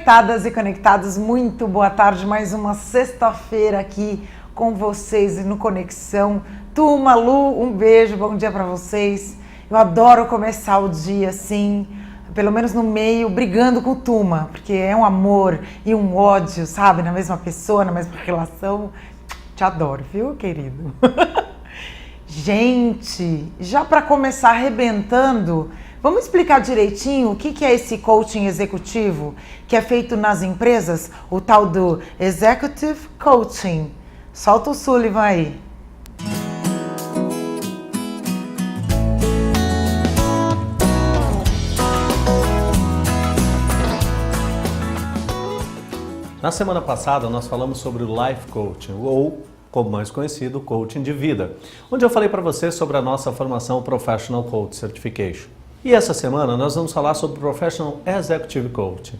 Conectadas e conectados, muito boa tarde, mais uma sexta-feira aqui com vocês no Conexão. Turma, Lu, um beijo, bom dia para vocês. Eu adoro começar o dia assim, pelo menos no meio, brigando com turma, porque é um amor e um ódio, sabe, na mesma pessoa, na mesma relação. Te adoro, viu, querido? Gente, já para começar arrebentando, vamos explicar direitinho o que é esse coaching executivo que é feito nas empresas, o tal do Executive Coaching. Solta o Sullivan aí. Na semana passada nós falamos sobre o Life Coaching, ou como mais conhecido, Coaching de Vida, onde eu falei para você sobre a nossa formação Professional Coach Certification. E essa semana nós vamos falar sobre Professional Executive Coaching.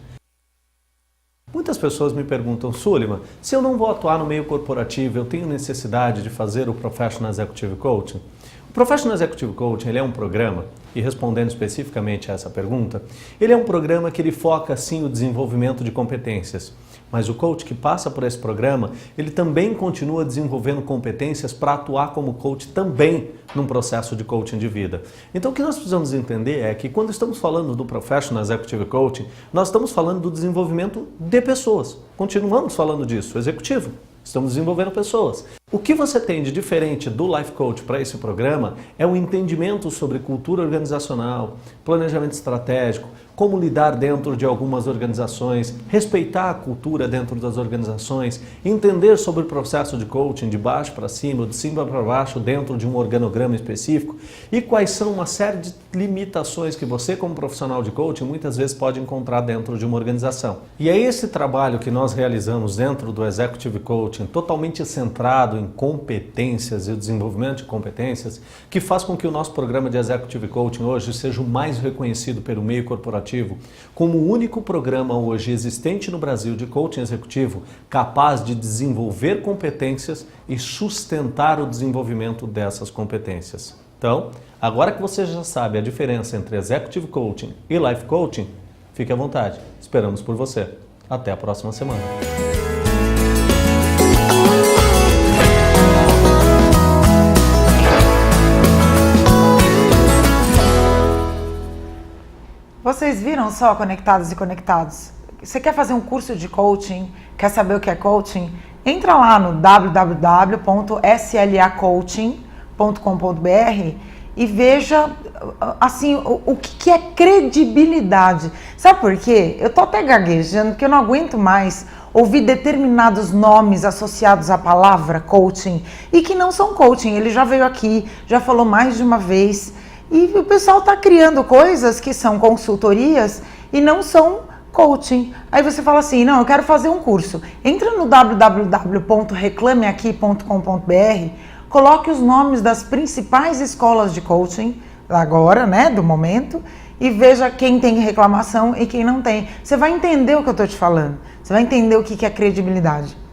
Muitas pessoas me perguntam, Sullivan, se eu não vou atuar no meio corporativo, eu tenho necessidade de fazer o Professional Executive Coaching? O Professional Executive Coaching ele é um programa, e respondendo especificamente a essa pergunta, ele é um programa que ele foca sim o desenvolvimento de competências. Mas o coach que passa por esse programa, ele também continua desenvolvendo competências para atuar como coach também num processo de coaching de vida. Então o que nós precisamos entender é que quando estamos falando do Professional Executive Coaching, nós estamos falando do desenvolvimento de pessoas. Continuamos falando disso, executivo. Estamos desenvolvendo pessoas. O que você tem de diferente do Life Coach para esse programa é um entendimento sobre cultura organizacional, planejamento estratégico, como lidar dentro de algumas organizações, respeitar a cultura dentro das organizações, entender sobre o processo de coaching de baixo para cima, de cima para baixo, dentro de um organograma específico e quais são uma série de limitações que você como profissional de coaching muitas vezes pode encontrar dentro de uma organização. E é esse trabalho que nós realizamos dentro do Executive Coaching, totalmente centrado em competências e o desenvolvimento de competências, que faz com que o nosso programa de Executive Coaching hoje seja o mais reconhecido pelo meio corporativo como o único programa hoje existente no Brasil de coaching executivo capaz de desenvolver competências e sustentar o desenvolvimento dessas competências. Então, agora que você já sabe a diferença entre Executive Coaching e Life Coaching, fique à vontade. Esperamos por você. Até a próxima semana. Vocês viram só Conectados e Conectados? Você quer fazer um curso de coaching? Quer saber o que é coaching? Entra lá no www.slacoaching.com.br e veja assim, o que é credibilidade. Sabe por quê? Eu tô até gaguejando porque eu não aguento mais ouvir determinados nomes associados à palavra coaching e que não são coaching. Ele já veio aqui, já falou mais de uma vez. E o pessoal está criando coisas que são consultorias e não são coaching. Aí você fala assim, não, eu quero fazer um curso. Entra no www.reclameaqui.com.br, coloque os nomes das principais escolas de coaching, agora, né, do momento, e veja quem tem reclamação e quem não tem. Você vai entender o que eu estou te falando. Você vai entender o que é credibilidade.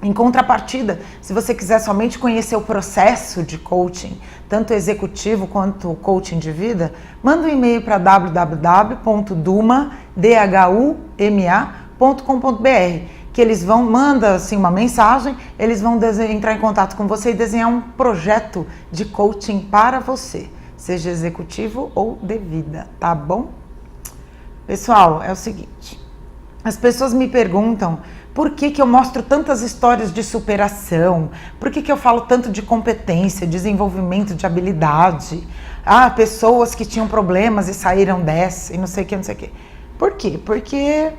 Em contrapartida, se você quiser somente conhecer o processo de coaching, tanto executivo quanto coaching de vida, manda um e-mail para www.duma.com.br, que eles vão, manda assim uma mensagem, eles vão entrar em contato com você e desenhar um projeto de coaching para você, seja executivo ou de vida, tá bom? Pessoal, é o seguinte, as pessoas me perguntam por que eu mostro tantas histórias de superação? Por que eu falo tanto de competência, desenvolvimento de habilidade? Pessoas que tinham problemas e saíram dessa e não sei o que, não sei o que. Por quê? Porque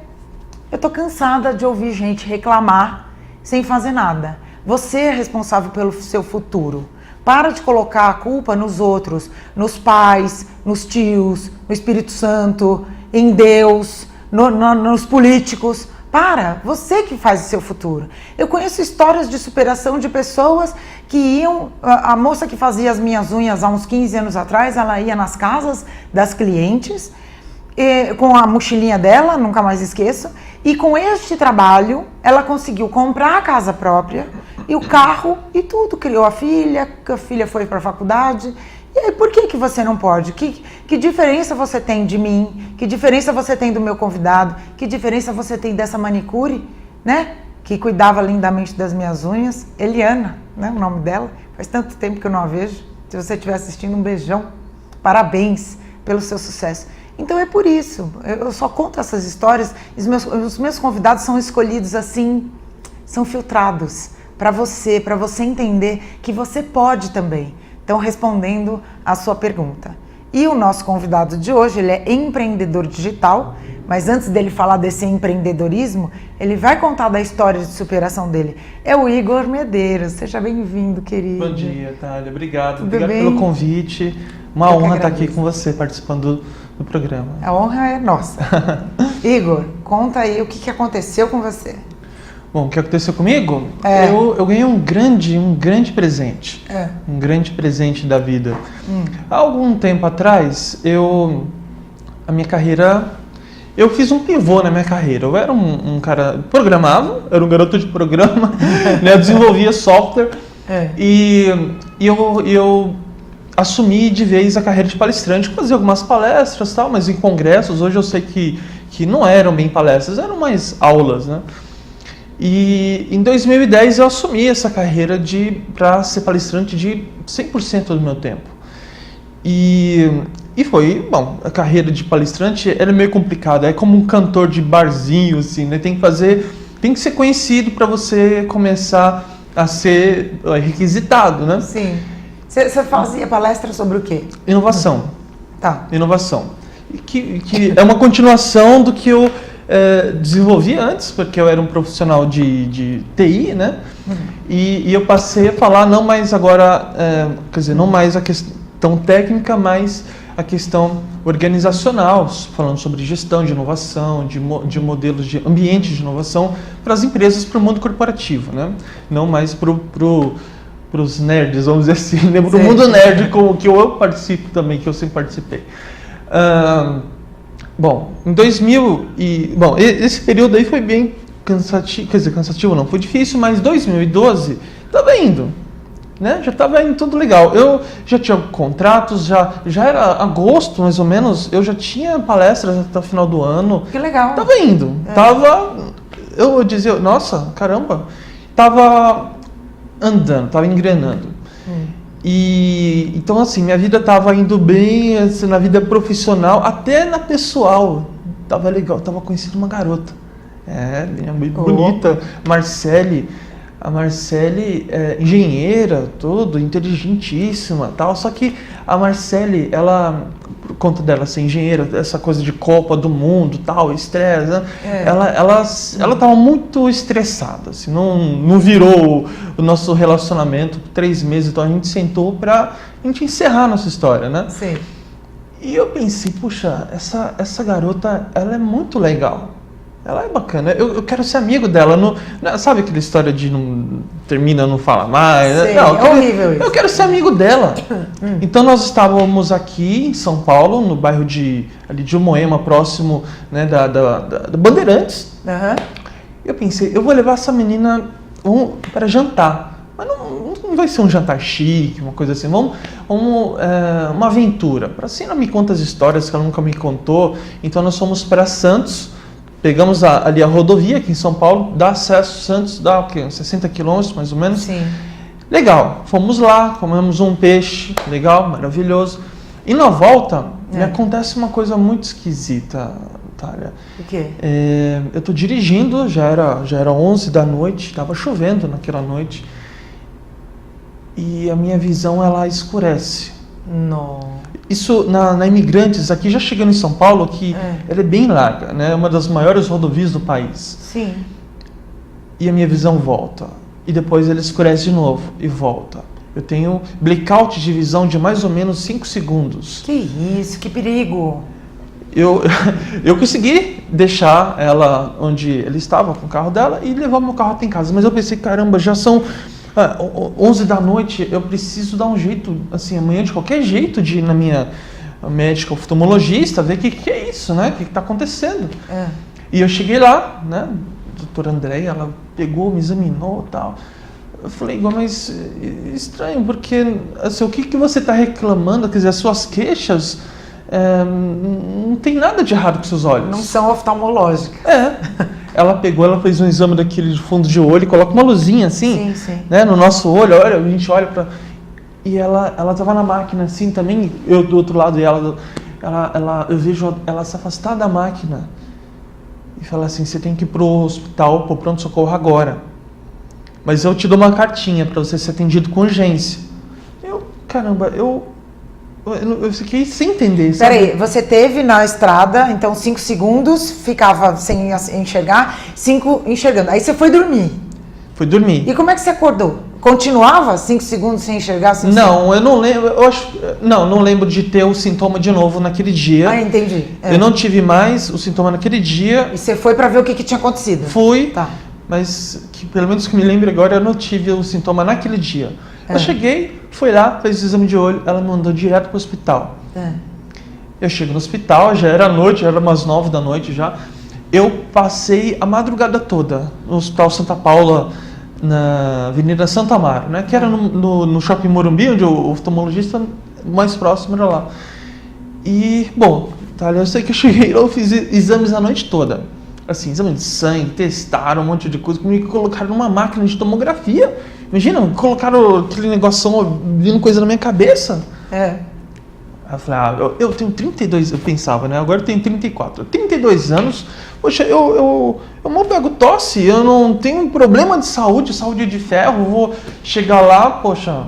eu tô cansada de ouvir gente reclamar sem fazer nada. Você é responsável pelo seu futuro. Para de colocar a culpa nos outros, nos pais, nos tios, no Espírito Santo, em Deus, nos políticos. Para, você que faz o seu futuro. Eu conheço histórias de superação de pessoas que iam, a moça que fazia as minhas unhas há uns 15 anos atrás, ela ia nas casas das clientes, com a mochilinha dela, nunca mais esqueço, e com este trabalho ela conseguiu comprar a casa própria e o carro e tudo, criou a filha foi para a faculdade E aí, por que você não pode? Que diferença você tem de mim? Que diferença você tem do meu convidado? Que diferença você tem dessa manicure, né? Que cuidava lindamente das minhas unhas. Eliana, né? O nome dela. Faz tanto tempo que eu não a vejo. Se você estiver assistindo, um beijão. Parabéns pelo seu sucesso. Então é por isso. Eu só conto essas histórias. Os meus convidados são escolhidos assim, são filtrados para você entender que você pode também. Então, respondendo a sua pergunta. E o nosso convidado de hoje, ele é empreendedor digital, mas antes dele falar desse empreendedorismo, ele vai contar da história de superação dele. É o Igor Medeiros. Seja bem-vindo, querido. Bom dia, Thalia. Obrigado. Tudo Obrigado bem? pelo convite. Uma honra estar aqui com você, participando do programa. A honra é nossa. Igor, conta aí o que aconteceu com você. Bom, o que aconteceu comigo? É. Eu ganhei um grande presente. É. Um grande presente da vida. Há algum tempo atrás, a minha carreira... Eu fiz um pivô na minha carreira. Eu era um cara... Programava, era um garoto de programa, né? Eu desenvolvia software. É. E eu assumi de vez a carreira de palestrante, fazia algumas palestras e tal, mas em congressos. Hoje eu sei que não eram bem palestras, eram mais aulas, né? E em 2010 eu assumi essa carreira para ser palestrante de 100% do meu tempo. E foi, bom, a carreira de palestrante era meio complicada, é como um cantor de barzinho, assim, né? Tem que ser conhecido para você começar a ser requisitado, né? Sim. Você fazia palestra sobre o quê? Inovação. Tá. Inovação. Que é uma continuação do que eu desenvolvi antes, porque eu era um profissional de TI, né? E eu passei a falar não mais agora, quer dizer, não mais a questão técnica, mas a questão organizacional, falando sobre gestão de inovação, de modelos de ambiente de inovação para as empresas, para o mundo corporativo, né? Não mais para os nerds, vamos dizer assim, né? Para o mundo nerd que eu participo também, que eu sempre participei. Bom, em 2000 bom, esse período aí foi bem cansativo, quer dizer, cansativo não, foi difícil, mas 2012 estava indo, né? Já estava indo tudo legal. Eu já tinha contratos, já era agosto mais ou menos, eu já tinha palestras até o final do ano. Que legal. Estava indo, eu dizia, nossa, caramba, estava andando, estava engrenando. E então assim, minha vida estava indo bem, assim, na vida profissional, até na pessoal, estava legal, estava conhecendo uma garota, muito bonita, Marcele. A Marcele é engenheira, tudo, inteligentíssima, tal. Só que a Marcele, ela, por conta dela ser engenheira, essa coisa de Copa do Mundo, tal, estresse, né? Ela estava muito estressada, assim, não virou o nosso relacionamento por 3 meses, então a gente sentou pra gente encerrar a nossa história, né? Sim. E eu pensei, puxa, essa garota, ela é muito legal. Ela é bacana, eu quero ser amigo dela. Sabe aquela história de não termina, não fala mais? Sei, não, horrível isso. Eu quero ser amigo dela. Então nós estávamos aqui em São Paulo, no bairro ali de Moema, próximo, né, da Bandeirantes. Eu pensei, eu vou levar essa menina para jantar. Mas não vai ser um jantar chique, uma coisa assim. Vamos uma aventura. Para assim, ela me conta as histórias que ela nunca me contou. Então nós fomos para Santos. Pegamos ali a rodovia aqui em São Paulo, dá acesso, Santos, dá o quê? Uns 60 quilômetros, mais ou menos. Sim. Legal, fomos lá, comemos um peixe, legal, maravilhoso. E na volta, me acontece uma coisa muito esquisita, Thalia. O quê? Eu estou dirigindo, já era 11 da noite, estava chovendo naquela noite. E a minha visão, ela escurece. Não. Isso na Imigrantes, aqui já chegando em São Paulo, que ela é bem larga, né? É uma das maiores rodovias do país. Sim. E a minha visão volta. E depois ela escurece de novo e volta. Eu tenho blackout de visão de mais ou menos 5 segundos. Que isso, que perigo. Eu consegui deixar ela onde ela estava com o carro dela e levar meu carro até em casa. Mas eu pensei, caramba, já são 11 da noite, eu preciso dar um jeito, assim, amanhã de qualquer jeito de ir na minha médica oftalmologista, ver o que é isso, né? O que está acontecendo. E eu cheguei lá, né? A doutora Andréia, ela pegou, me examinou e tal. Eu falei, igual, mas estranho, porque assim, o que você está reclamando, quer dizer, as suas queixas, não tem nada de errado com seus olhos. Não são oftalmológicas. Ela pegou, ela fez um exame daquele fundo de olho, coloca uma luzinha assim, Sim. né, no nosso olho, olha, a gente olha para... E ela tava na máquina assim também, eu do outro lado, e eu vejo ela se afastar da máquina e fala assim, você tem que ir pro hospital, pro pronto-socorro agora. Mas eu te dou uma cartinha para você ser atendido com urgência. Eu fiquei sem entender, sabe? Peraí, você teve na estrada, então 5 segundos, ficava sem enxergar, 5 enxergando. Aí você foi dormir. Fui dormir. E como é que você acordou? Continuava 5 segundos sem enxergar? Não, eu não lembro. Não lembro de ter o sintoma de novo naquele dia. Ah, entendi. Eu não tive mais o sintoma naquele dia. E você foi para ver o que tinha acontecido? Fui. Tá. Mas, pelo menos que me lembro agora, eu não tive o sintoma naquele dia. Eu cheguei, fui lá, fez o exame de olho, ela me mandou direto pro hospital. Eu chego no hospital, já era noite, já era umas 9 da noite já. Eu passei a madrugada toda no Hospital Santa Paula, na Avenida Santa Amaro, né? Que era no Shopping Morumbi, onde o oftalmologista mais próximo era lá. E, bom, eu sei que eu cheguei lá, eu fiz exames a noite toda. Assim, exame de sangue, testaram um monte de coisa, me colocaram numa máquina de tomografia. Imagina, colocaram aquele negócio vindo coisa na minha cabeça. Aí eu falei, eu tenho 32, eu pensava, né? Agora eu tenho 34. 32 anos, poxa, eu mal pego tosse, eu não tenho problema de saúde de ferro, vou chegar lá, poxa,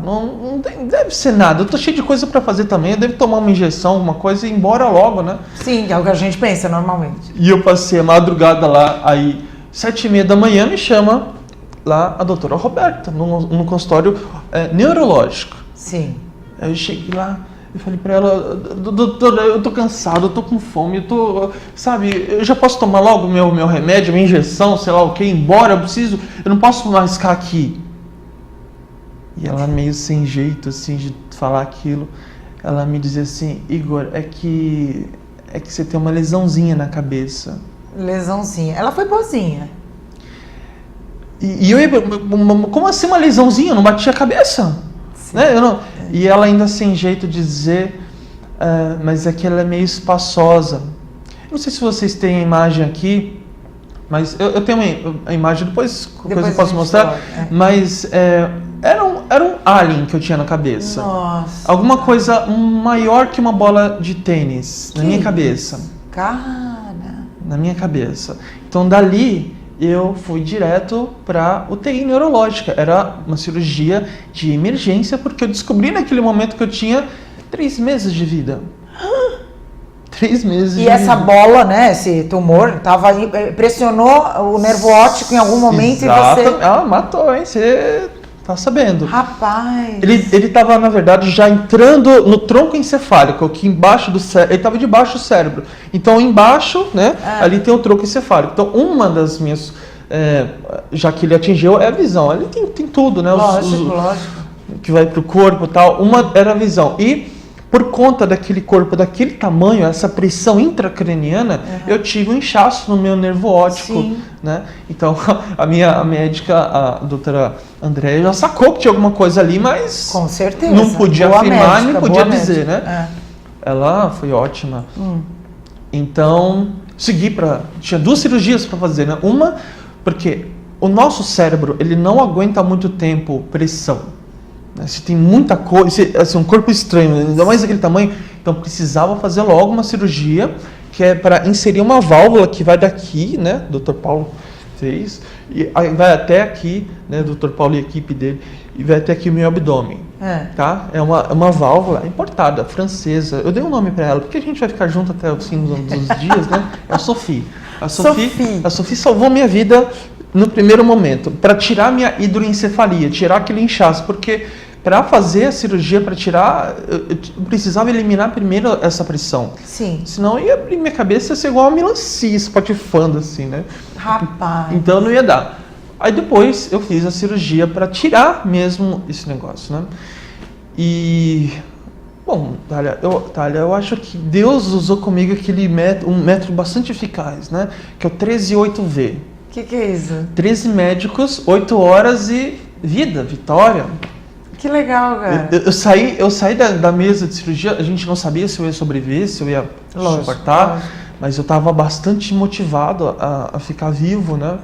não deve ser nada, eu tô cheio de coisa para fazer também, eu devo tomar uma injeção, alguma coisa e ir embora logo, né? Sim, é o que a gente pensa normalmente. E eu passei a madrugada lá, aí 7h30 da manhã me chama lá a doutora Roberta, no consultório neurológico. Sim. Aí eu cheguei lá, eu falei pra ela, doutora, eu tô cansado, eu tô com fome, eu já posso tomar logo meu remédio, minha injeção, sei lá o que, ir embora, eu não posso mais ficar aqui. E ela meio sem jeito, assim, de falar aquilo, ela me dizia assim, Igor, é que você tem uma lesãozinha na cabeça. Lesãozinha. Ela foi boazinha. E eu ia, como assim uma lesãozinha? Eu não bati a cabeça? Né? E ela ainda sem jeito de dizer, mas é que ela é meio espaçosa. Não sei se vocês têm a imagem aqui, mas eu tenho a imagem, depois eu posso mostrar, mas era um alien que eu tinha na cabeça. Nossa. Alguma coisa maior que uma bola de tênis na minha cabeça. Cara. Na minha cabeça. Então dali eu fui direto para UTI neurológica. Era uma cirurgia de emergência, porque eu descobri naquele momento que eu tinha 3 meses de vida. 3 meses de vida. E essa bola, né, esse tumor, pressionou o nervo óptico em algum momento. Exato. E você... matou, hein? Você tá sabendo. Rapaz. Ele tava, na verdade, já entrando no tronco encefálico, aqui embaixo do cérebro. Ele tava debaixo do cérebro. Então, embaixo, né, ali tem o tronco encefálico. Então, uma das minhas... já que ele atingiu, é a visão. Ali tem tudo, né? Lógico. Que vai pro corpo e tal. Uma era a visão. E, por conta daquele corpo, daquele tamanho, essa pressão intracraniana, eu tive um inchaço no meu nervo óptico. Sim. Né? Então, a minha médica, a doutora Andréia, já sacou que tinha alguma coisa ali, mas com certeza. não podia afirmar, médica, nem podia dizer, médica. né? Ela foi ótima. Então, tinha 2 cirurgias para fazer, né? Uma, porque o nosso cérebro, ele não aguenta muito tempo pressão. Se tem muita coisa, assim, um corpo estranho, ainda mais daquele tamanho, então precisava fazer logo uma cirurgia, que é para inserir uma válvula que vai daqui, né, Dr. Paulo fez, e aí vai até aqui, né, Dr. Paulo e a equipe dele, e vai até aqui o meu abdômen, tá? É uma válvula importada, francesa, eu dei um nome para ela, porque a gente vai ficar junto até o fim dos dias, né, é a Sophie. A Sophie salvou minha vida no primeiro momento, para tirar minha hidroencefalia, tirar aquele inchaço, porque para fazer a cirurgia, para tirar, eu precisava eliminar primeiro essa pressão. Sim. Senão ia abrir minha cabeça, ia ser igual uma melancia, espatifando assim, né? Rapaz. Então não ia dar. Aí depois eu fiz a cirurgia para tirar mesmo esse negócio, né? E... Bom, Thalia, eu acho que Deus usou comigo um método bastante eficaz, né? Que é o 13/8V. Que é isso? 13 médicos, 8 horas e vida, vitória. Que legal, cara. Eu saí da mesa de cirurgia, a gente não sabia se eu ia sobreviver, se eu ia suportar, mas eu estava bastante motivado a ficar vivo, né?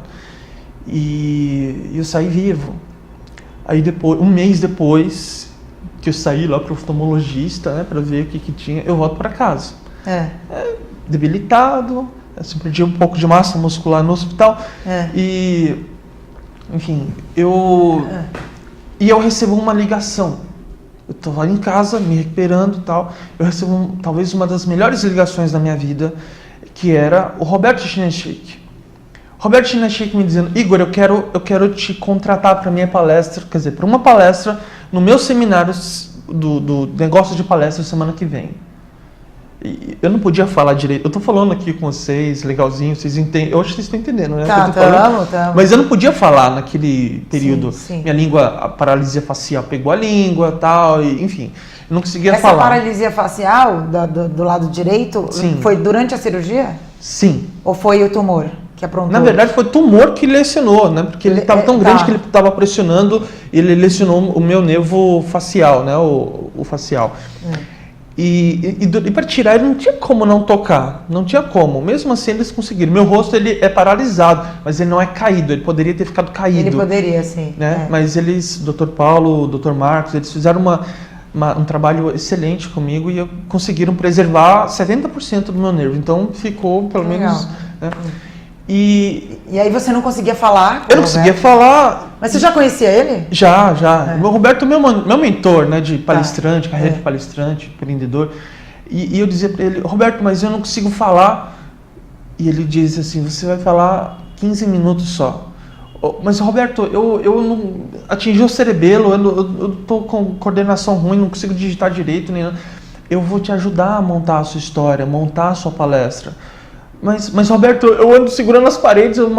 E eu saí vivo. Aí depois, um mês depois que eu saí lá para o oftalmologista, né, para ver o que tinha, eu volto para casa. Debilitado, assim, perdi um pouco de massa muscular no hospital. E, enfim, eu recebo uma ligação. Eu estou lá em casa, me recuperando e tal. Eu recebo talvez uma das melhores ligações da minha vida, que era o Roberto Chinechik. Roberto Chinechik me dizendo: Igor, eu quero te contratar para minha palestra, quer dizer, para uma palestra no meu seminário do negócio de palestra semana que vem. E eu não podia falar direito. Eu estou falando aqui com vocês, legalzinho, vocês entendem. Eu acho que vocês estão entendendo, né? Tamo. Mas eu não podia falar naquele período. Sim. Minha língua, a paralisia facial pegou a língua, tal, e enfim, eu não conseguia falar. Essa paralisia facial do lado direito foi durante a cirurgia? Sim. Ou foi o tumor que aprontou? Na verdade, foi o tumor que lesionou, né? Porque ele estava tão grande que ele estava pressionando, ele lesionou o meu nervo facial, né? O facial. E para tirar, ele não tinha como não tocar, não tinha como. Mesmo assim, eles conseguiram. Meu rosto ele é paralisado, mas ele não é caído. Ele poderia ter ficado caído. Ele poderia, sim. Né? Mas eles, Dr. Paulo, Dr. Marcos, eles fizeram um trabalho excelente comigo e conseguiram preservar 70% do meu nervo. Então ficou pelo menos. Né? E aí você não conseguia falar? Eu não conseguia falar. Mas você já conhecia ele? Já. O Roberto é meu mentor, né, de palestrante, carreira de palestrante, empreendedor. E eu dizia para ele: Roberto, mas eu não consigo falar. E ele disse assim: você vai falar 15 minutos só. Mas Roberto, eu não atingi o cerebelo, eu tô com coordenação ruim, não consigo digitar direito, nem nada. Eu vou te ajudar a montar a sua história, montar a sua palestra. Mas Roberto, eu ando segurando as paredes, eu não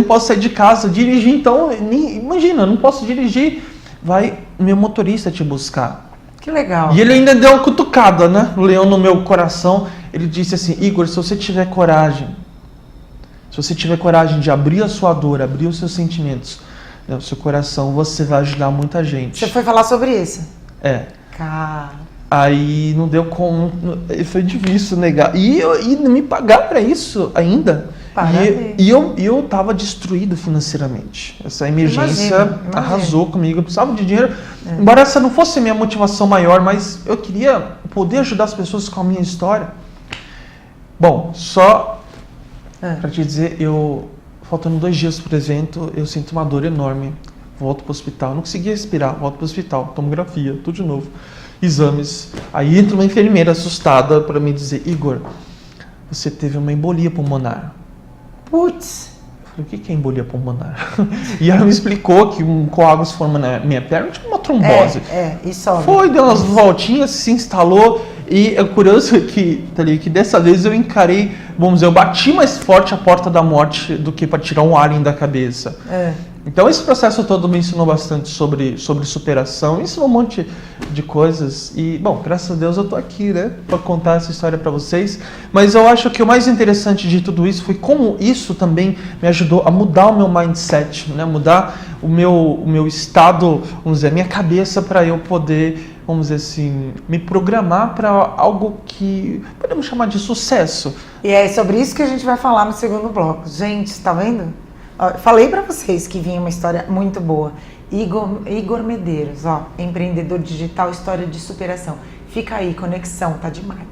posso sair de casa, dirigir, então, imagina, eu não posso dirigir, vai meu motorista te buscar. Que legal. E ele ainda deu uma cutucada, né, o leão no meu coração, ele disse assim: Igor, se você tiver coragem de abrir a sua dor, abrir os seus sentimentos, né, o seu coração, você vai ajudar muita gente. Você foi falar sobre isso? Cara... Aí não deu como, foi difícil negar. E me pagar para isso ainda. E eu tava destruído financeiramente. Essa emergência arrasou comigo. Eu precisava de dinheiro. Embora essa não fosse a minha motivação maior, mas eu queria poder ajudar as pessoas com a minha história. Bom, só para te dizer, faltando 2 dias para o evento, eu sinto uma dor enorme. Volto para o hospital. Não conseguia respirar. Volto para o hospital. Tomografia, tudo de novo. Exames. Aí entra uma enfermeira assustada para me dizer: Igor, você teve uma embolia pulmonar. Putz! Eu falei: o que é embolia pulmonar? E ela me explicou que um coágulo se forma na minha perna, tipo uma trombose. Isso. Foi, deu umas voltinhas, se instalou. E é curioso que dessa vez eu encarei, vamos dizer, eu bati mais forte a porta da morte do que para tirar um alien da cabeça. Então esse processo todo me ensinou bastante sobre superação, me ensinou um monte de coisas e, bom, graças a Deus eu tô aqui, né, para contar essa história para vocês. Mas eu acho que o mais interessante de tudo isso foi como isso também me ajudou a mudar o meu mindset, né, mudar o meu estado, vamos dizer, a minha cabeça para eu poder, vamos dizer assim, me programar para algo que podemos chamar de sucesso. E é sobre isso que a gente vai falar no segundo bloco. Gente, tá vendo? Falei para vocês que vinha uma história muito boa. Igor Medeiros, empreendedor digital, história de superação. Fica aí, conexão, tá demais.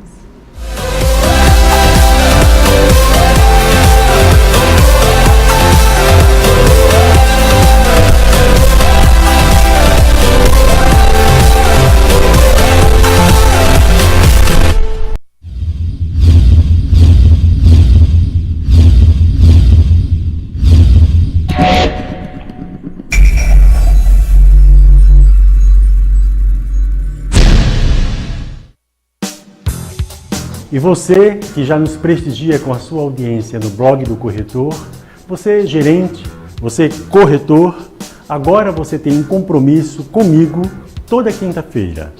E você que já nos prestigia com a sua audiência no blog do corretor, você gerente, você corretor, agora você tem um compromisso comigo toda quinta-feira,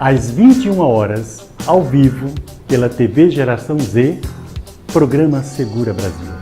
às 21 horas, ao vivo, pela TV Geração Z, programa Segura Brasil.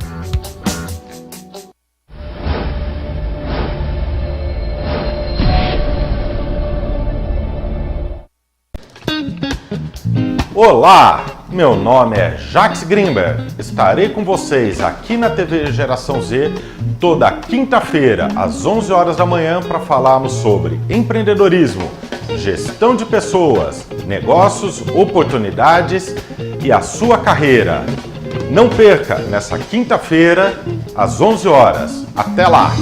Olá, meu nome é Jacques Grimberg. Estarei com vocês aqui na TV Geração Z toda quinta-feira, às 11 horas da manhã, para falarmos sobre empreendedorismo, gestão de pessoas, negócios, oportunidades e a sua carreira. Não perca, nessa quinta-feira, às 11 horas. Até lá!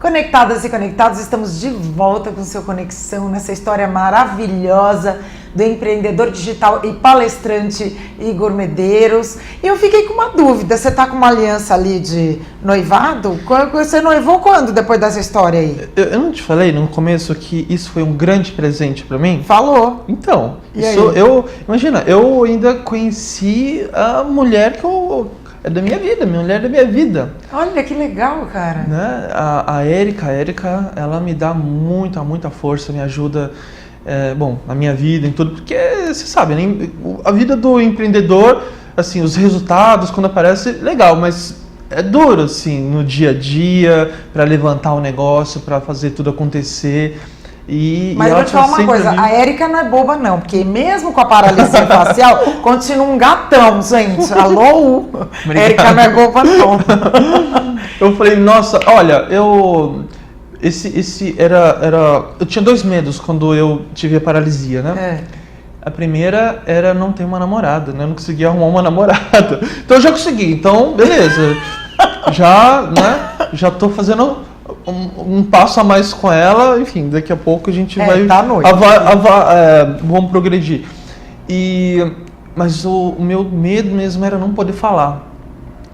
Conectadas e conectados, estamos de volta com seu Conexão, nessa história maravilhosa do empreendedor digital e palestrante Igor Medeiros. E eu fiquei com uma dúvida, você está com uma aliança ali de noivado? Você noivou quando, depois dessa história aí? Eu não te falei no começo que isso foi um grande presente para mim? Falou. Então, E isso, aí? Imagina, eu ainda conheci a mulher é da minha vida, mulher da minha vida. Olha que legal, cara. Né? A Érica, ela me dá muita força, me ajuda, na minha vida, em tudo, porque você sabe, né? A vida do empreendedor, assim, os resultados, quando aparece, legal, mas é duro, assim, no dia a dia, para levantar o negócio, para fazer tudo acontecer. Mas eu vou te falar uma coisa, a Érica não é boba não, porque mesmo com a paralisia facial, continua um gatão, gente. Alô? Érica não é boba não. Eu falei, nossa, olha, eu tinha dois medos quando eu tive a paralisia, né? A primeira era não ter uma namorada, né? Eu não conseguia arrumar uma namorada. Então eu já consegui, então beleza. Já tô fazendo um passo a mais com ela, enfim, daqui a pouco a gente vai vamos progredir. Mas o meu medo mesmo era não poder falar.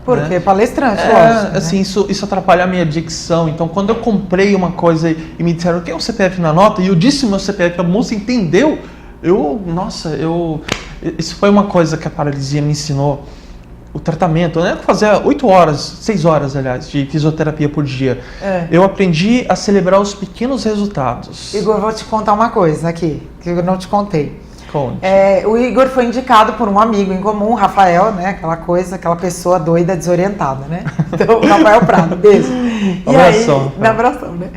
Porque né? Palestrante, lógico. Assim, né? Isso atrapalha a minha dicção. Então, quando eu comprei uma coisa e me disseram que é o CPF na nota, e eu disse meu CPF, a moça entendeu, isso foi uma coisa que a paralisia me ensinou. O tratamento, né? Fazia 6 horas, aliás, de fisioterapia por dia. Eu aprendi a celebrar os pequenos resultados. Igor, vou te contar uma coisa aqui, que eu não te contei. Conte. O Igor foi indicado por um amigo em comum, Rafael, né? Aquela pessoa doida, desorientada, né? Então, Rafael Prado, beijo. Abração, né?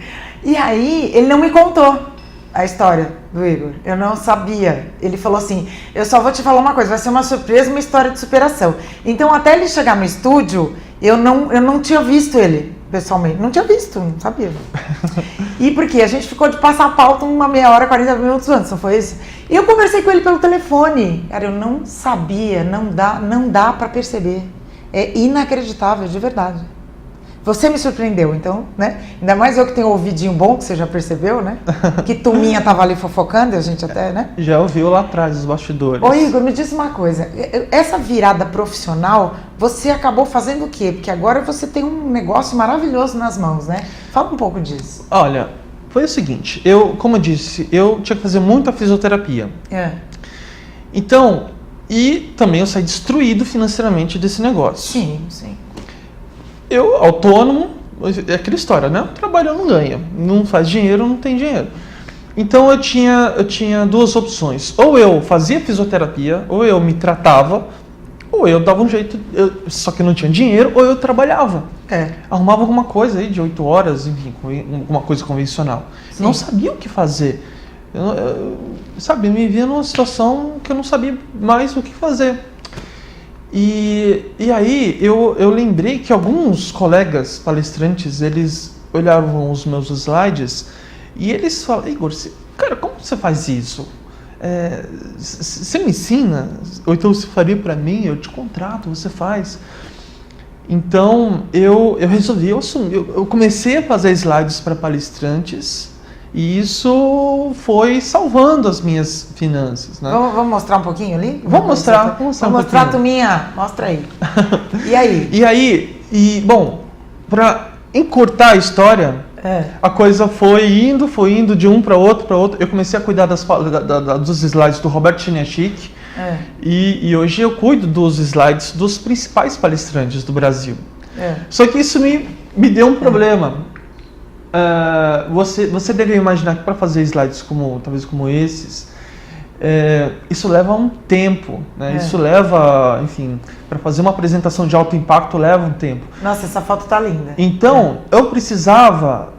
E aí, ele não me contou a história do Igor. Eu não sabia. Ele falou assim, eu só vou te falar uma coisa, vai ser uma surpresa, uma história de superação. Então, até ele chegar no estúdio, eu não tinha visto ele pessoalmente. Não tinha visto, não sabia. E por quê? A gente ficou de passar a pauta uma meia hora, 40 minutos antes, não foi isso? E eu conversei com ele pelo telefone. Cara, eu não sabia, não dá pra perceber. É inacreditável, de verdade. Você me surpreendeu, então, né? Ainda mais eu que tenho um ouvidinho bom, que você já percebeu, né? Que Turminha tava ali fofocando, a gente até, né? Já ouviu lá atrás, os bastidores. Ô Igor, me diz uma coisa, essa virada profissional, você acabou fazendo o quê? Porque agora você tem um negócio maravilhoso nas mãos, né? Fala um pouco disso. Olha, foi o seguinte, como eu disse, eu tinha que fazer muita fisioterapia. Então, e também eu saí destruído financeiramente desse negócio. Sim. Eu, autônomo, é aquela história, né? Trabalho não ganha, não faz dinheiro, não tem dinheiro. Então eu tinha duas opções. Ou eu fazia fisioterapia, ou eu me tratava, ou eu dava um jeito, só que não tinha dinheiro, ou eu trabalhava. Arrumava alguma coisa aí de 8 horas, enfim, alguma coisa convencional. Sim. Não sabia o que fazer. Eu me via numa situação que eu não sabia mais o que fazer. E aí eu lembrei que alguns colegas palestrantes, eles olhavam os meus slides e eles falavam, Igor, cara, como você faz isso? você me ensina? Ou então você faria para mim? Eu te contrato, você faz. Então, eu resolvi, eu comecei a fazer slides para palestrantes e isso foi salvando as minhas finanças, né? Vamos mostrar um pouquinho ali? Vamos mostrar um mostrar a turminha. Mostra aí. E aí? Bom, para encurtar a história, a coisa foi indo de um para outro. Eu comecei a cuidar dos slides do Roberto Chiniachik. E hoje eu cuido dos slides dos principais palestrantes do Brasil. Só que isso me deu um problema. Você deve imaginar que para fazer slides talvez como esses, isso leva um tempo, né? Isso leva, enfim, para fazer uma apresentação de alto impacto leva um tempo. Nossa, essa foto tá linda. Então, eu precisava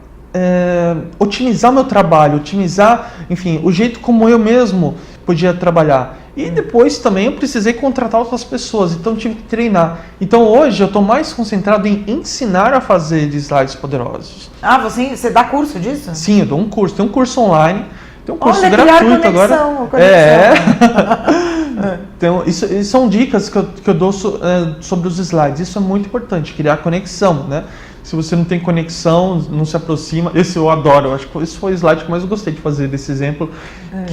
otimizar meu trabalho, otimizar, enfim, o jeito como eu mesmo podia trabalhar. E depois também eu precisei contratar outras pessoas, então tive que treinar. Então hoje eu estou mais concentrado em ensinar a fazer slides poderosos. Ah, você dá curso disso? Sim, eu dou um curso. Tem um curso online, tem um curso Olha, gratuito agora. Conexão. Então, isso são dicas que eu dou sobre os slides. Isso é muito importante, criar conexão, né? Se você não tem conexão, não se aproxima. Esse eu adoro. Eu acho que esse foi o slide que mais eu gostei de fazer desse exemplo,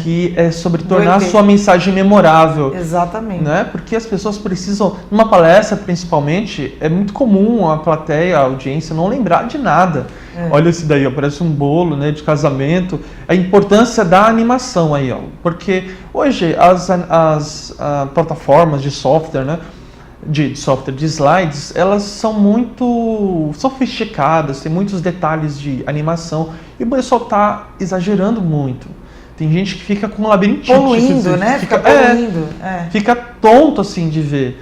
que é sobre tornar a sua mensagem memorável. Exatamente. Né? Porque as pessoas precisam, numa palestra principalmente, é muito comum a plateia, a audiência não lembrar de nada. Olha esse daí, ó, parece um bolo, né, de casamento. A importância da animação aí, ó, porque hoje as plataformas de software, né, de slides, elas são muito sofisticadas, tem muitos detalhes de animação e o pessoal está exagerando muito. Tem gente que fica com labirintite. Poluindo, né? Fica poluindo. Fica tonto assim de ver.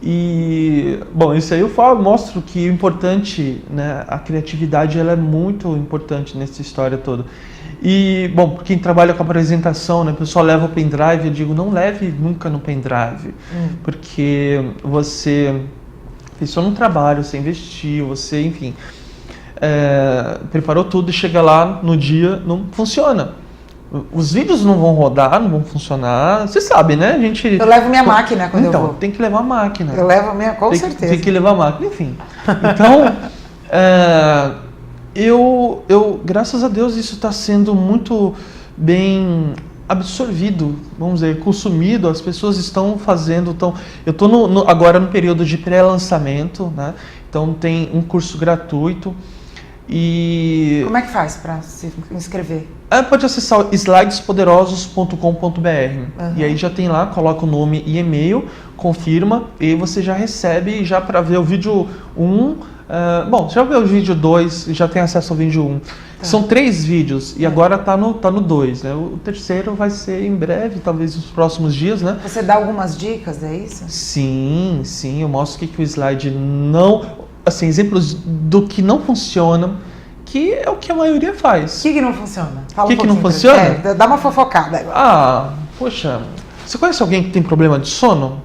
E, bom, isso aí eu mostro que o importante, né, a criatividade ela é muito importante nessa história toda. E, bom, quem trabalha com apresentação, né, o pessoal leva o pendrive, eu digo, não leve nunca no pendrive, porque você fez só um trabalho, você investiu, você, enfim, preparou tudo e chega lá no dia, não funciona. Os vídeos não vão rodar, não vão funcionar. Você sabe, né? Eu levo minha máquina quando eu vou. Então, tem que levar a máquina. Eu levo a minha, com certeza. Tem que levar a máquina, enfim. Então, eu, graças a Deus, isso está sendo muito bem absorvido, vamos dizer, consumido. As pessoas estão fazendo... eu estou agora no período de pré-lançamento, né? Então, tem um curso gratuito. E... Como é que faz para se inscrever? Pode acessar slidespoderosos.com.br e aí já tem lá, coloca o nome e e-mail, confirma e você já recebe já para ver o vídeo 1. Bom, já vê o vídeo 2 e já tem acesso ao vídeo 1. São 3 vídeos e agora tá no 2, né? O terceiro vai ser em breve, talvez nos próximos dias, né? Você dá algumas dicas, é isso? Sim, eu mostro que o slide não... Assim, exemplos do que não funciona, que é o que a maioria faz. O que não funciona? Fala que não funciona? Dá uma fofocada agora. Poxa, você conhece alguém que tem problema de sono?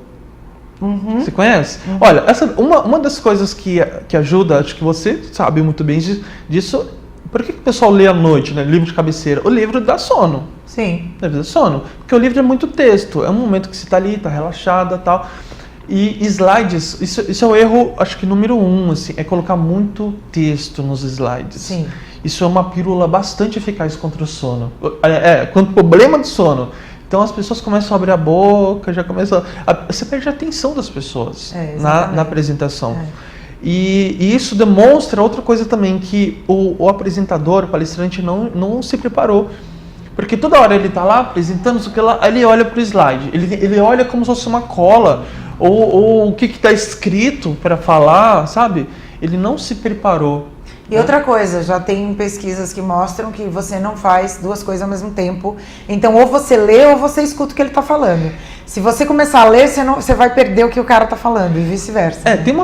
Você conhece? Olha, uma das coisas que ajuda, acho que você sabe muito bem disso, por que o pessoal lê à noite, né? Livro de cabeceira? O livro dá sono. Sim. O livro dá sono. Porque o livro é muito texto, é um momento que você está ali, está relaxada e tal. E slides, isso é o erro, acho que número 1, assim, é colocar muito texto nos slides. Sim. Isso é uma pílula bastante eficaz contra o sono. Contra o problema do sono. Então as pessoas começam a abrir a boca, já começam você perde a atenção das pessoas na apresentação. E isso demonstra outra coisa também, que o apresentador, o palestrante não se preparou. Porque toda hora ele está lá apresentando, aí ele olha para o slide, ele olha como se fosse uma cola, ou o que está escrito para falar, sabe? Ele não se preparou. E outra coisa, já tem pesquisas que mostram que você não faz duas coisas ao mesmo tempo. Então, ou você lê ou você escuta o que ele está falando. Se você começar a ler, você vai perder o que o cara está falando e vice-versa. Né? Tem uma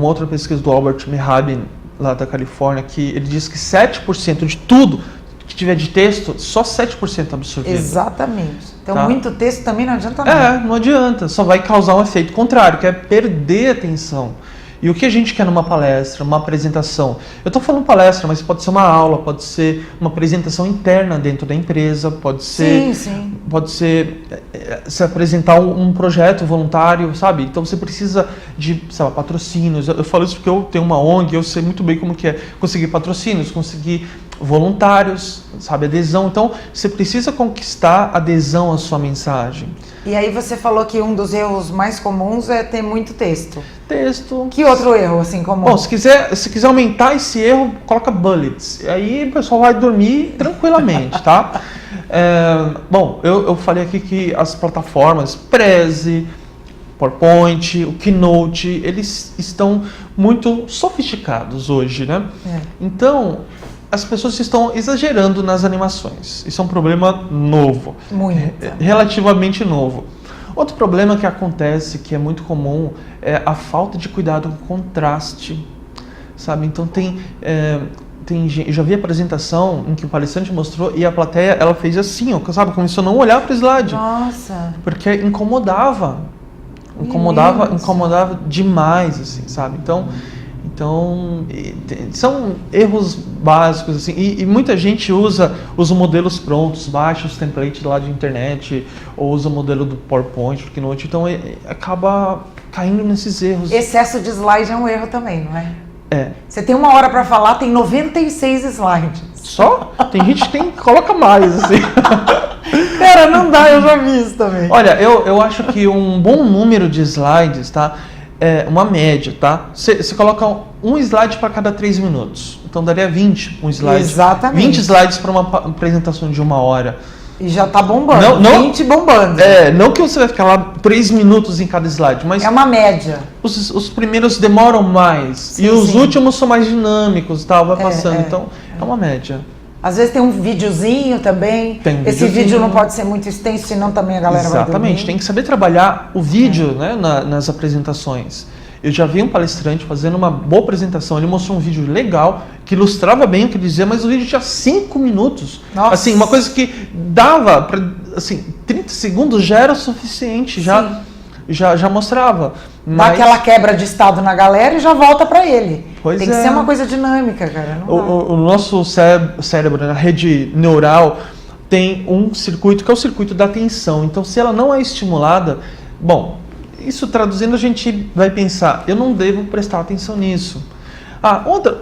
outra pesquisa do Albert Mehrabian, lá da Califórnia, que ele diz que 7% de tudo que tiver de texto, só 7% absorvido. Exatamente. Então, muito texto também não adianta nada. Não adianta. Só vai causar um efeito contrário, que é perder a atenção. E o que a gente quer numa palestra, uma apresentação? Eu estou falando palestra, mas pode ser uma aula, pode ser uma apresentação interna dentro da empresa, pode ser, pode ser se apresentar um projeto voluntário, sabe? Então você precisa de, sei lá, patrocínios. Eu falo isso porque eu tenho uma ONG, eu sei muito bem como que é conseguir patrocínios, conseguir voluntários, sabe, adesão. Então você precisa conquistar adesão à sua mensagem. E aí você falou que um dos erros mais comuns é ter muito texto. Texto. Que outro erro, assim, comum? Bom, se quiser aumentar esse erro, coloca bullets. E aí o pessoal vai dormir tranquilamente, tá? Bom, eu falei aqui que as plataformas Prezi, PowerPoint, o Keynote, eles estão muito sofisticados hoje, né? Então, as pessoas estão exagerando nas animações. Isso é um problema novo. Muito. Relativamente novo. Outro problema que acontece, que é muito comum, é a falta de cuidado com contraste, sabe? Então eu já vi apresentação em que o palestrante mostrou e a plateia, ela fez assim, ó, sabe? Começou a não olhar para o slide. Nossa. Porque incomodava demais, assim, sabe? Então são erros básicos, assim, e muita gente usa os modelos prontos, baixa os templates lá de internet, ou usa o modelo do PowerPoint, do Keynote, então acaba caindo nesses erros. Excesso de slide é um erro também, não é? É. Você tem 1 hora para falar, tem 96 slides. Só? Tem gente que coloca mais, assim. Cara, não dá, eu já vi isso também. Olha, eu acho que um bom número de slides, tá? É uma média, tá? Você coloca um slide para cada 3 minutos. Então daria 20 um slide. Exatamente. 20 slides para uma apresentação de 1 hora. E já tá bombando. 20 bombando. Não que você vai ficar lá 3 minutos em cada slide, mas... É uma média. Os primeiros demoram mais. Sim, e os últimos são mais dinâmicos, tá? Vai passando. Então, é uma média. Às vezes tem um videozinho também. Esse vídeo não pode ser muito extenso, senão também a galera vai dormir. Exatamente, tem que saber trabalhar o vídeo, né, nas apresentações. Eu já vi um palestrante fazendo uma boa apresentação, ele mostrou um vídeo legal, que ilustrava bem o que ele dizia, mas o vídeo tinha 5 minutos. Nossa. Assim, uma coisa que dava, pra, assim, 30 segundos já era o suficiente, já mostrava. Dá aquela quebra de estado na galera e já volta para ele. Pois tem que ser uma coisa dinâmica, cara. O nosso cérebro, na rede neural, tem um circuito que é o circuito da atenção. Então, se ela não é estimulada, bom, isso traduzindo, a gente vai pensar, eu não devo prestar atenção nisso.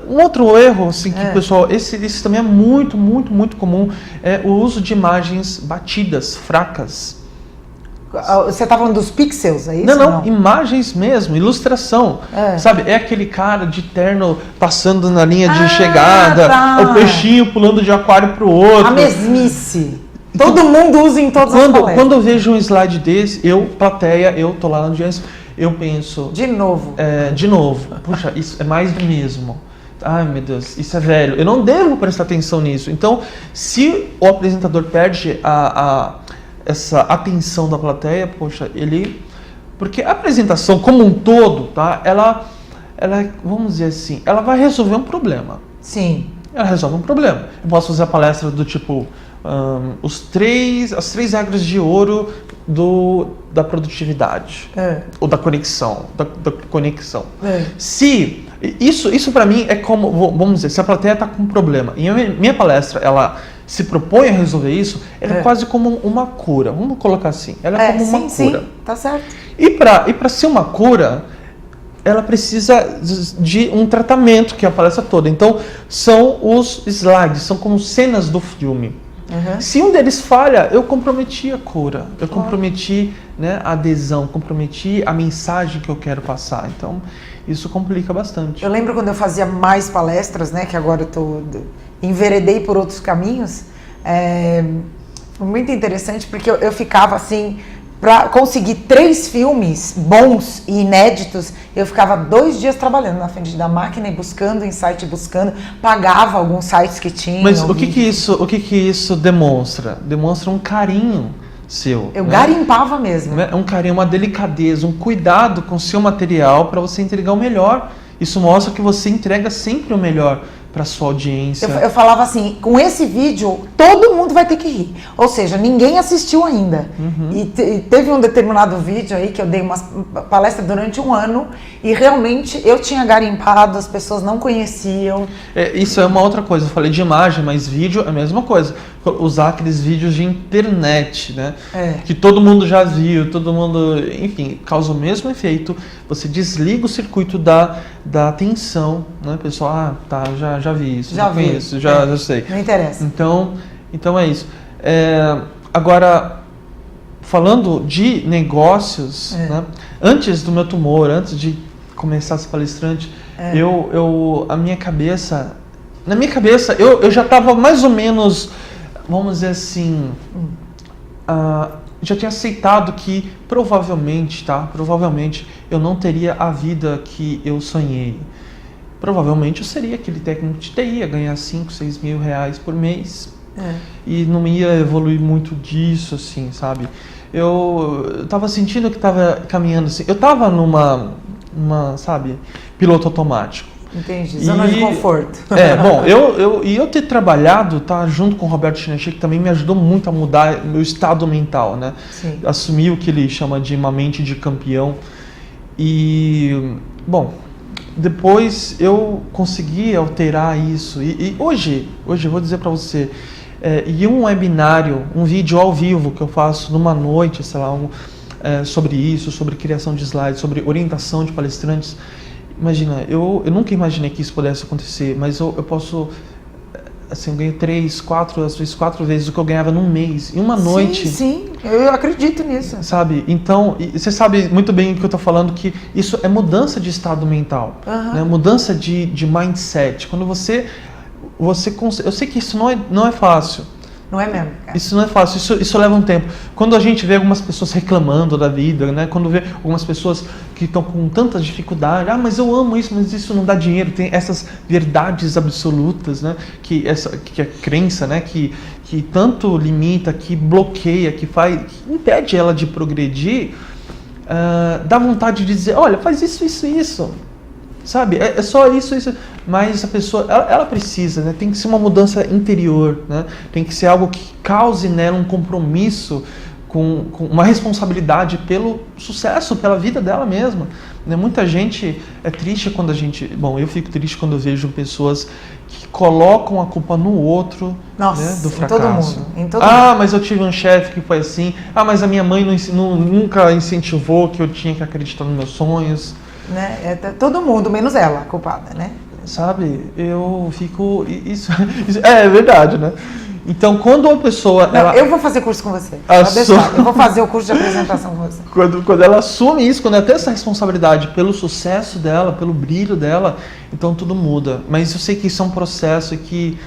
Um outro erro, assim, que pessoal, esse também é muito, muito, muito comum, é o uso de imagens batidas, fracas. Você tá falando dos pixels, é isso? Não, imagens mesmo, ilustração. Sabe, é aquele cara de terno passando na linha de chegada, o peixinho pulando de aquário pro outro. A mesmice. Todo mundo usa em todas as palestras. Quando eu vejo um slide desse, eu tô lá na audiência, eu penso... De novo. De novo. Puxa, isso é mais do mesmo. Ai, meu Deus, isso é velho. Eu não devo prestar atenção nisso. Então, se o apresentador perde essa atenção da plateia, poxa, porque a apresentação como um todo, tá? Ela, vamos dizer assim, ela vai resolver um problema. Sim. Ela resolve um problema. Eu posso fazer a palestra do tipo, as 3 regras de ouro da produtividade. Ou da conexão. Da conexão. Se isso para mim é como, vamos dizer, se a plateia está com um problema e a minha palestra, ela se propõe a resolver isso, ela é quase como uma cura. Vamos colocar assim. Ela é como uma cura. Sim, tá certo. E para ser uma cura, ela precisa de um tratamento, que é a palestra toda. Então, são os slides, são como cenas do filme. Se um deles falha, eu comprometi a cura, eu comprometi, né, a adesão, comprometi a mensagem que eu quero passar. Então, isso complica bastante. Eu lembro quando eu fazia mais palestras, né, que agora eu enveredei por outros caminhos. Foi muito interessante porque eu ficava assim, para conseguir 3 filmes bons e inéditos, eu ficava 2 dias trabalhando na frente da máquina e buscando insight, pagava alguns sites que tinham. Mas o que isso demonstra? Demonstra um carinho seu. Eu garimpava mesmo. Um carinho, uma delicadeza, um cuidado com o seu material para você entregar o melhor. Isso mostra que você entrega sempre o melhor para sua audiência. Eu falava assim, com esse vídeo, todo mundo vai ter que rir. Ou seja, ninguém assistiu ainda. E teve um determinado vídeo aí que eu dei uma palestra durante um ano e realmente eu tinha garimpado, as pessoas não conheciam. Isso é uma outra coisa. Eu falei de imagem, mas vídeo é a mesma coisa. Usar aqueles vídeos de internet, né? Que todo mundo já viu, todo mundo... Enfim, causa o mesmo efeito. Você desliga o circuito da atenção, né? Pessoal, tá, já vi isso, já conheço, já sei. Não interessa. Então é isso. Agora, falando de negócios, né? Antes do meu tumor, antes de começar a ser palestrante, na minha cabeça, eu já estava mais ou menos, vamos dizer assim, já tinha aceitado que provavelmente eu não teria a vida que eu sonhei. Provavelmente eu seria aquele técnico de TI, ia ganhar 5, 6 mil reais por mês. E não ia evoluir muito disso, assim, sabe? Eu tava sentindo que tava caminhando assim. Eu tava numa sabe, piloto automático. Entendi, zona de conforto. Bom, eu ter trabalhado, tá, junto com o Roberto Chinechek, também me ajudou muito a mudar meu estado mental, né? Sim. Assumir o que ele chama de uma mente de campeão. E, bom, depois eu consegui alterar isso. E hoje eu vou dizer para você, em um webinário, um vídeo ao vivo que eu faço numa noite, sei lá, sobre isso, sobre criação de slides, sobre orientação de palestrantes. Imagina, eu nunca imaginei que isso pudesse acontecer, mas eu posso, assim, eu ganho 3, 4, às vezes 4 vezes o que eu ganhava num mês, em uma noite. Sim, eu acredito nisso. Sabe? Então, você sabe muito bem o que eu estou falando, que isso é mudança de estado mental, né? Mudança de mindset. Quando você eu sei que isso não é fácil. Não é mesmo, cara? Isso não é fácil, isso leva um tempo. Quando a gente vê algumas pessoas reclamando da vida, né? Quando vê algumas pessoas que estão com tanta dificuldade, mas eu amo isso, mas isso não dá dinheiro, tem essas verdades absolutas, né? Que a crença, né? Que tanto limita, que bloqueia, que impede ela de progredir, dá vontade de dizer, olha, faz isso. Sabe? É só isso. Mas a pessoa, ela precisa, né? Tem que ser uma mudança interior, né? Tem que ser algo que cause nela um compromisso com uma responsabilidade pelo sucesso, pela vida dela mesma. Né? Muita gente é triste quando eu fico triste quando eu vejo pessoas que colocam a culpa no outro, né, do fracasso. Em todo mundo. Mas eu tive um chefe que foi assim. Mas a minha mãe nunca incentivou que eu tinha que acreditar nos meus sonhos. Né? Todo mundo, menos ela, culpada, né? Sabe, eu fico... Isso é verdade, né? Então, quando uma pessoa... Eu vou fazer curso com você. Eu vou fazer o curso de apresentação com você. Quando ela assume isso, quando ela tem essa responsabilidade pelo sucesso dela, pelo brilho dela, então tudo muda. Mas eu sei que isso é um processo que...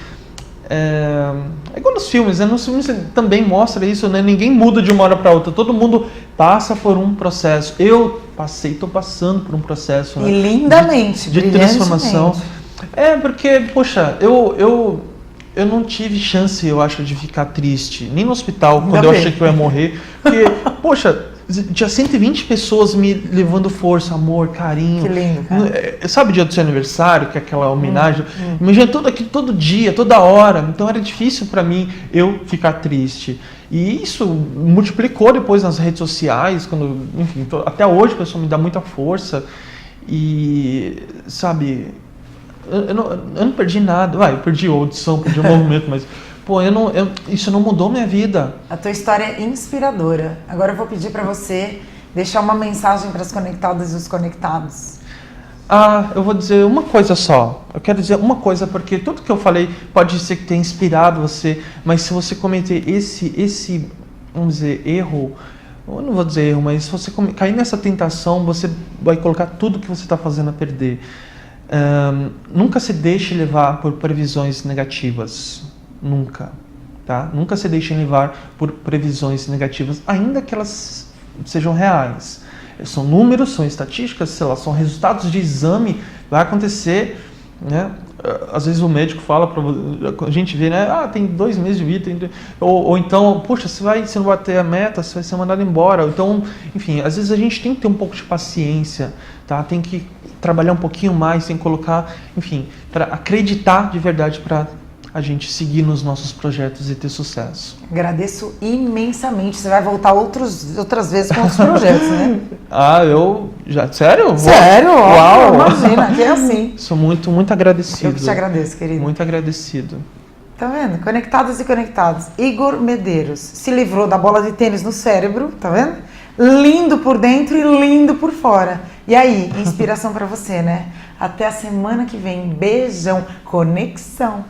É igual nos filmes, né? Nos filmes também mostra isso, né? Ninguém muda de uma hora para outra. Todo mundo passa por um processo. Estou passando por um processo, né? E lindamente, de transformação. Porque, poxa, eu não tive chance, eu acho, de ficar triste. Nem no hospital, quando eu achei que eu ia morrer. Porque, poxa, tinha 120 pessoas me levando força, amor, carinho. Que lindo, cara. Sabe o dia do seu aniversário, que é aquela homenagem? Imagina tudo aquilo, todo dia, toda hora. Então era difícil para mim eu ficar triste. E isso multiplicou depois nas redes sociais, enfim, até hoje a pessoa me dá muita força. E, sabe, eu não perdi nada. Eu perdi a audição, perdi o movimento, mas... isso não mudou minha vida. A tua história é inspiradora. Agora eu vou pedir para você deixar uma mensagem para as conectadas e os conectados. Eu vou dizer uma coisa só. Eu quero dizer uma coisa, porque tudo que eu falei pode ser que tenha inspirado você, mas se você cometer esse, vamos dizer, erro, eu não vou dizer erro, mas se você cair nessa tentação, você vai colocar tudo que você está fazendo a perder. Nunca se deixe levar por previsões negativas. Nunca, tá? Nunca se deixem levar por previsões negativas, ainda que elas sejam reais. São números, são estatísticas, sei lá, são resultados de exame, vai acontecer, né? Às vezes o médico fala para a gente vê, né? Tem 2 meses de vida, ou então, poxa, você não vai ter a meta, você vai ser mandado embora. Então, enfim, às vezes a gente tem que ter um pouco de paciência, tá? Tem que trabalhar um pouquinho mais, tem que colocar, enfim, para acreditar de verdade para a gente seguir nos nossos projetos e ter sucesso. Agradeço imensamente. Você vai voltar outras vezes com outros projetos, né? Eu já... Sério? Sério? Uau! Imagina, que é assim. Sou muito, muito agradecido. Eu que te agradeço, querido. Muito agradecido. Tá vendo? Conectados e conectados. Igor Medeiros se livrou da bola de tênis no cérebro, tá vendo? Lindo por dentro e lindo por fora. E aí, inspiração pra você, né? Até a semana que vem. Beijão. Conexão.